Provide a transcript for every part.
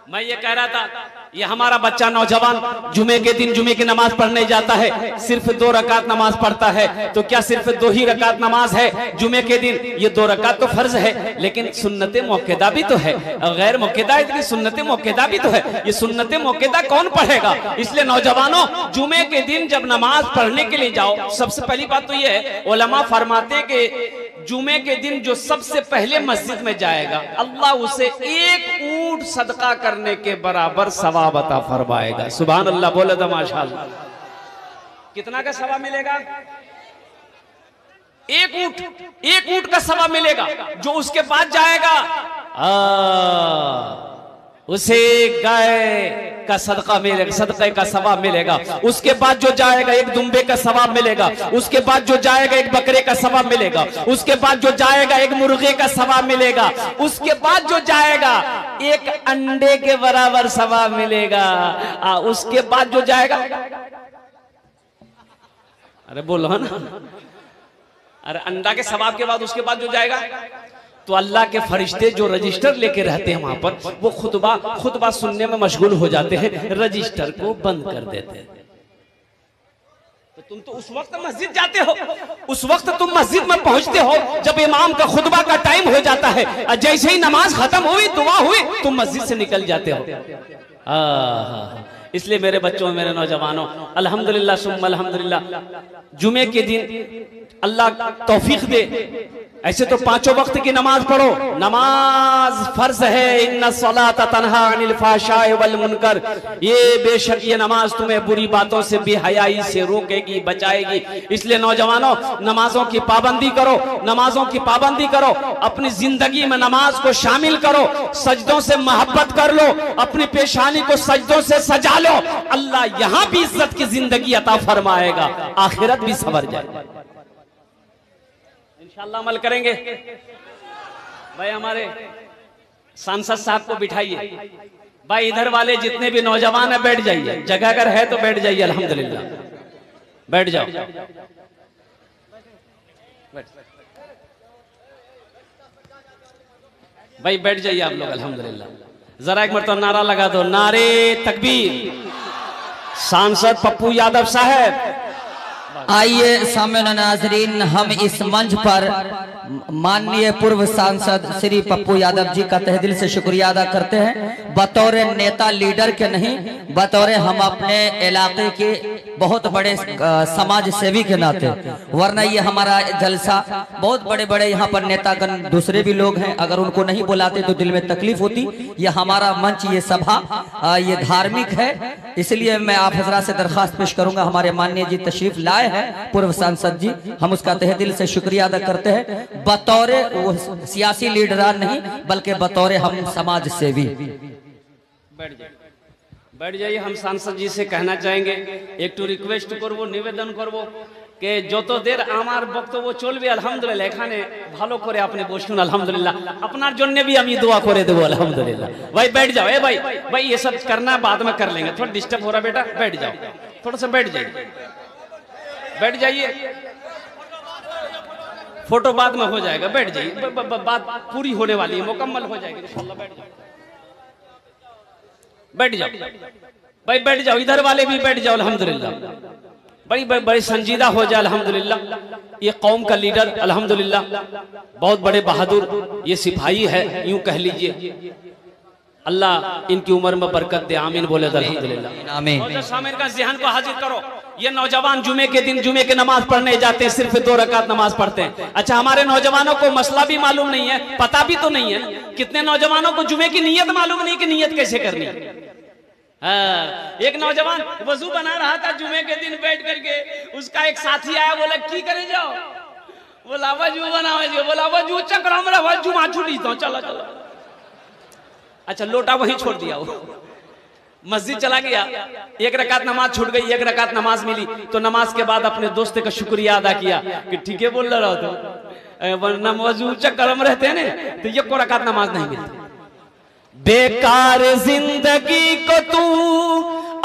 मैं ये कह रहा था, ये हमारा बच्चा नौजवान जुमे के दिन जुमे की नमाज पढ़ने जाता है, सिर्फ 2 रकात नमाज पढ़ता है। तो क्या सिर्फ 2 ही रकात नमाज है जुमे के दिन? ये 2 रकात तो फर्ज है, लेकिन सुन्नत मुक्कदा भी तो है, गैर मुक्कदा की सुन्नत मुक्कदा भी तो है। ये सुन्नत मुक्कदा कौन पढ़ेगा? इसलिए नौजवानों, जुमे के दिन जब नमाज पढ़ने के लिए जाओ, सबसे पहली बात तो ये है, उलमा फरमाते कि जुमे के दिन जो सबसे पहले मस्जिद में जाएगा, अल्लाह उसे 1 ऊंट सदका करने के बराबर सवाब अता फरमाएगा। सुभान अल्लाह, बोले तो माशाअल्लाह। कितना का सवाब मिलेगा? 1 ऊंट का सवाब मिलेगा। जो उसके बाद जाएगा उसे गाय का सदका मिलेगा, सदक़े का सवाब मिलेगा। उसके बाद जो जाएगा 1 दुम्बे का सवाब मिलेगा। उसके बाद जो जाएगा 1 बकरे का सवाब मिलेगा। उसके बाद जो जाएगा 1 मुर्गे का सवाब मिलेगा। उसके बाद जो जाएगा 1 अंडे के बराबर सवाब मिलेगा। उसके बाद जो जाएगा, अरे बोलो ना, अरे अंडा के सवाब के बाद उसके बाद जो जाएगा, तो अल्लाह के फरिश्ते जो रजिस्टर लेके रहते हैं वहां पर, वो खुतबा सुनने में मशगूल हो जाते हैं, रजिस्टर को बंद कर देते हैं। तो तुम तो उस वक्त मस्जिद जाते हो, उस वक्त तुम मस्जिद में पहुंचते हो जब इमाम का खुतबा का टाइम हो जाता है, और जैसे ही नमाज खत्म हुई, दुआ हुई, तुम मस्जिद से निकल जाते हो। इसलिए मेरे बच्चों, मेरे नौजवानों, अल्हम्दुलिल्लाह सुम्मा अल्हम्दुलिल्लाह, जुमे के दिन अल्लाह तौफीक दे, ऐसे तो 5 वक्त की नमाज पढ़ो। नमाज फर्ज है, इन्ना सलाता तन्हा अनिल फाहशाए वल मुनकर, ये बेशक ये नमाज तुम्हें बुरी बातों से, बेहयाई से रोकेगी, बचाएगी। इसलिए नौजवानों, नमाजों की पाबंदी करो, नमाजों की पाबंदी करो, अपनी जिंदगी में नमाज को शामिल करो, सजदों से मोहब्बत कर लो, अपनी पेशानी को सजदों से सजा लो। अल्लाह यहां भी इज्जत की जिंदगी अता फरमाएगा, आखिरत भी संवर जाएगा। इंशाअल्लाह अमल करेंगे। भाई हमारे सांसद साहब को बिठाइए। भाई इधर वाले जितने भी नौजवान है बैठ जाइए, जगह अगर है तो बैठ जाइए। अल्हम्दुलिल्लाह, बैठ जाओ। भाई बैठ जाइए आप लोग। अल्हम्दुलिल्लाह, जरा एक मरतबा नारा लगा दो, नारे तकबीर। सांसद पप्पू यादव साहब, आइए सामने नाजरीन, हम इस मंच पर माननीय पूर्व सांसद श्री पप्पू यादव जी का तहे दिल से शुक्रिया अदा करते हैं। बतौर नेता लीडर के नहीं, बतौर हम अपने इलाके के बहुत बड़े समाज सेवी के नाते, वरना ये हमारा जलसा, बहुत बड़े बड़े यहाँ पर नेतागण दूसरे भी लोग हैं, अगर उनको नहीं बुलाते तो दिल में तकलीफ होती। ये हमारा मंच, ये सभा ये धार्मिक है, इसलिए मैं आप हजरात से दरखास्त पेश करूंगा, हमारे माननीय जी तशरीफ लाए हैं पूर्व सांसद जी, हम उसका तहे दिल से शुक्रिया अदा करते हैं। बतौर वो सियासी लीडरान नहीं, बल्कि बतौर हम समाज सेवी। बैठ जाइए। हम सांसद जी से कहना चाहेंगे, एक तो रिक्वेस्ट करबो, निवेदन करबो कि যত देर আমার বক্তব্য চলবে আলহামদুলিল্লাহ এখানে ভালো করে আপনি বসুন। আলহামদুলিল্লাহ, আপনার জন্য भी हम ये दुआ করে দেব। আলহামদুলিল্লাহ भाई बैठ जाओ। ए भाई ये सब करना बाद में कर लेंगे, थोड़ा डिस्टर्ब हो रहा बेटा, बैठ जाओ, थोड़ा सा बैठ जाइए, बैठ जाइए, फोटो बाद में हो जाएगा, बैठ जाइए, बात पूरी होने वाली है, मुकम्मल हो जाएगी इंशाअल्लाह। बैठ जाओ, बैठ जाओ भाई, बैठ जाओ। इधर वाले भी बैठ जाओ। अल्हम्दुलिल्लाह, बड़ी संजीदा हो जाए। अल्हम्दुलिल्लाह, ये कौम का लीडर, अल्हम्दुलिल्लाह बहुत बड़े बहादुर ये सिपाही है, यूं कह लीजिए। अल्लाह इनकी उम्र में बरकत दे, आमीन बोले अल्हम्दुलिल्लाह, आमीन। सामिर का ज़हन को हाजिर करो। ये नौजवान जुमे के दिन जुमे के नमाज पढ़ने जाते हैं, सिर्फ 2 रकात नमाज पढ़ते हैं। अच्छा, हमारे नौजवानों को मसला भी मालूम नहीं है, पता भी तो नहीं है। कितने नौजवानों को जुमे की नियत मालूम नहीं कि नियत कैसे करनी है। एक नौजवान वजू बना रहा था जुमे के दिन बैठ करके, उसका एक साथी आया, बोला की करे जाओ, बोला वजू बनाओ, बोला वजू चक्र में वजू छुड़ी तो चलो चलो। अच्छा, लोटा वहीं छोड़ दिया, वो मस्जिद चला गया, 1 रकात नमाज छूट गई, 1 रकात नमाज मिली, तो नमाज के बाद अपने दोस्त का शुक्रिया अदा किया कि ठीक है बोल रहा था, वरना वजू चक्कर में रहते हैं ना तो 1 रकात नमाज नहीं मिलती। बेकार जिंदगी को तू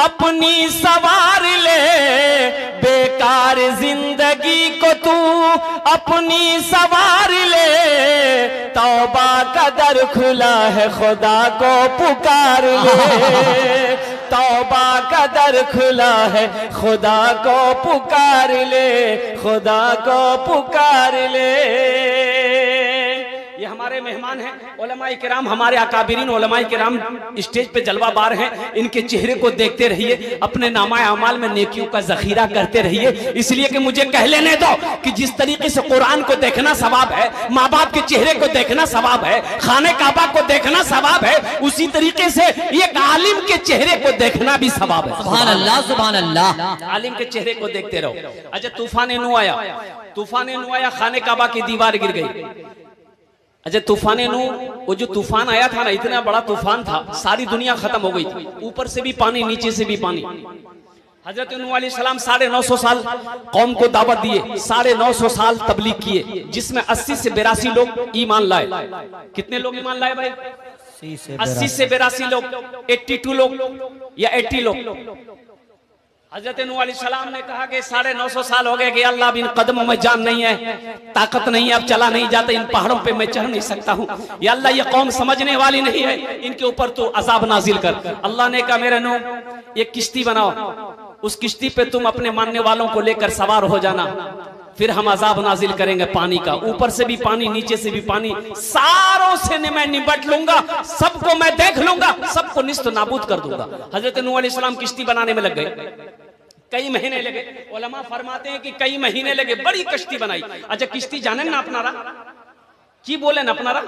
अपनी सवार ले, बेकार जिंदगी को तू अपनी सवार ले, तो तौबा का दर खुला है खुदा को पुकार ले, तौबा का दर खुला है खुदा को पुकार ले, खुदा को पुकार ले। ये हमारे मेहमान हैं उलमाए किराम, हमारे अकाबिरीन उलमाए किराम स्टेज पे जलवाबार हैं। इनके चेहरे को देखते रहिए, अपने नामा अमाल में नेकियों का जखीरा करते रहिए, इसलिए कि मुझे कह लेने दो कि जिस तरीके से कुरान को देखना सवाब है, माँ बाप के चेहरे को देखना सवाब है, खाने काबा को देखना सवाब है, उसी तरीके से एक आलिम के चेहरे को देखना भी सवाब है। सुभान अल्लाह, सुभान अल्लाह। आलिम के चेहरे को देखते रहो। अच्छा, तूफान नू आया, तूफान नू आया, खाने काबा की दीवार गिर गई। अच्छा, तूफान नू, वो जो तूफान आया था ना, इतना बड़ा तूफान था, सारी दुनिया खत्म हो गई थी, ऊपर से भी पानी नीचे से भी पानी। हजरत नूह अलैहिस्सलाम 950 साल कौम को दावत दिए, 950 साल तबलीग किए, जिसमें 80 से 82 लोग ईमान लाए। कितने लोग ईमान लाए भाई? 80 से 82 लोग, 82 लोग या 80 लोग। हजरत नूह अलैहिस्सलाम ने कहा कि 950 साल हो गए कि अल्लाह, अब इन कदमों में जान नहीं है, ताकत नहीं है, अब चला नहीं जाता, इन पहाड़ों पे मैं चढ़ नहीं सकता हूँ। या अल्लाह, ये कौम समझने वाली नहीं है, इनके ऊपर तो अजाब नाजिल कर। अल्लाह ने कहा, मेरे नूह, एक किश्ती बनाओ, उस किश्ती पे तुम अपने मानने वालों को लेकर सवार हो जाना, फिर हम अजाब नाजिल करेंगे पानी का, ऊपर से भी पानी नीचे से भी पानी, सारों से मैं निपट लूंगा, सबको मैं देख लूंगा, सबको निस्त नाबूद कर दूंगा। हजरत नूह अलैहिस्सलाम किश्ती बनाने में लग गए, कई महीने लगे। उलमा फरमाते हैं कि कई महीने लगे, बड़ी कश्ती बनाई। अच्छा, किश्ती जाने ना अपनारा की बोले ना अपनारा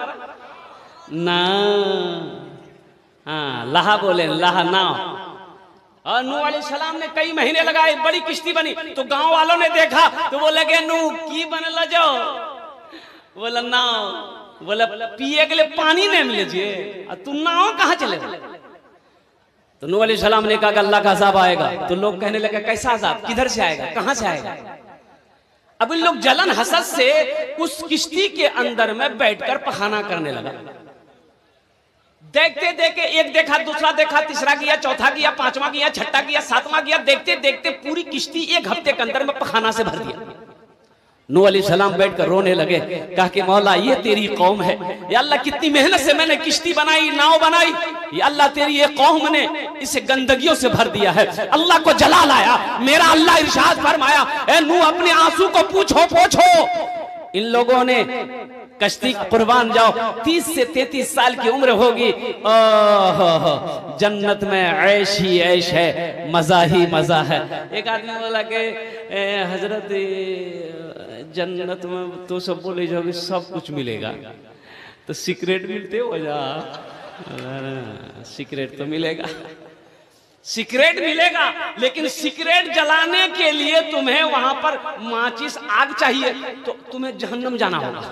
ना, हाँ लहा बोले, लहा ना। और नूह अलैहिस्सलाम ने कई महीने लगाए, बड़ी किश्ती बनी। तो गांव वालों ने देखा तो वो लगे, नूह की बनल जाओ, बोला नाव, बोला पिए के लिए पानी नहीं मिले जी, तू नाव कहाँ चले? तो नूह अलैहिस्सलाम ने कहा कि अल्लाह का अज़ाब आएगा। तो लोग कहने लगे, कैसा अज़ाब, किधर से आएगा, कहां से आएगा? अब इन लोग जलन हसद से उस किश्ती के अंदर में बैठकर पखाना करने लगा। देखते देखते एक देखा, दूसरा देखा, तीसरा गया, चौथा गया, पांचवा गया, छठा गया, सातवां गया, देखते देखते पूरी किश्ती एक हफ्ते के अंदर में पखाना से भर दिया। नूह अलैहिस्सलाम बैठकर रोने लगे, कहा कि मौला, ये तेरी कौम है, या अल्लाह, कितनी मेहनत से मैंने किश्ती बनाई, नाव बनाई, या अल्लाह, तेरी ये कौम ने इसे गंदगियों से भर दिया है। अल्लाह को जलाल आया। मेरा अल्लाह इरशाद फरमाया, ए नूह, अपने आंसू को पूछो पोछो। इन लोगों ने कश्ती कुर्बान जाओ, 30 से 33 साल की उम्र होगी, जन्नत में ऐश ही ऐश है, मजा ही मजा है। एक आदमी बोला कि हजरत, जन्नत में तो सब बोले जो सब कुछ मिलेगा, तो सिगरेट मिलते हो जा, सिगरेट तो मिलेगा, सिगरेट मिलेगा, लेकिन सिगरेट जलाने के लिए तुम्हें वहां पर माचिस आग चाहिए, तो तुम्हें जहन्नम जाना होगा।